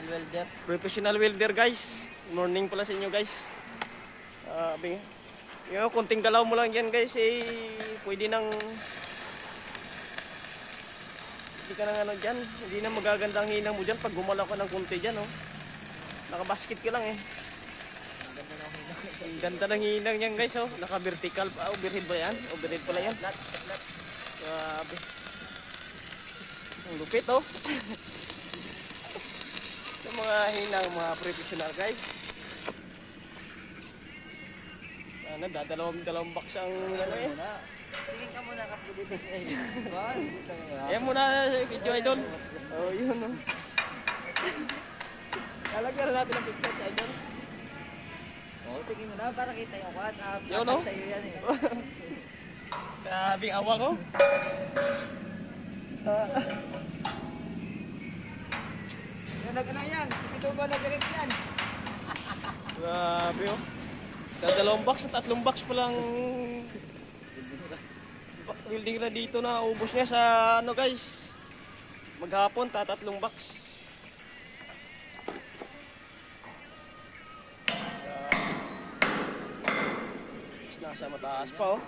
Professional welder. Professional welder guys. Morning pala sa inyo guys. Yung konting galaw mo lang yan guys eh pwede nang hindi ka nang ano dyan, hindi na magaganda ang hinang mo dyan pag gumalaw ka ng konti dyan oh. Nakabasket ka lang eh. Ang ganda ng hinang niyan guys oh. Naka vertical pa, overhead ba yan? Overhead pala yan. Grabe. Ang lupit oh. Yung mga hinang mga professional guys. Dadalawang box ang ano eh. Sige ka muna kasi dito. Ayan muna video idol. Oh yun oh. Lalagyan na natin ang picture sa idol. Oh, tingin mo na para kita yung kwan. Yun no? Sa iyo yan eh. Sabing awang oh. Yan nag-ano yan. Ito ba nag-direct yan? Grabe oh. Dalawang box at tatlong box pa lang welding na dito na ubos niya sa ano guys. Maghapon tatlong box. Nasa mataas pa oh.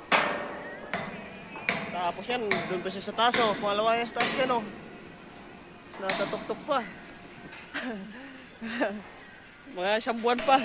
Tapos yan, doon pa siya sa taas oh. Pangalawa yung taas yan oh. Natatuktok pa. Mga isang buwan pa.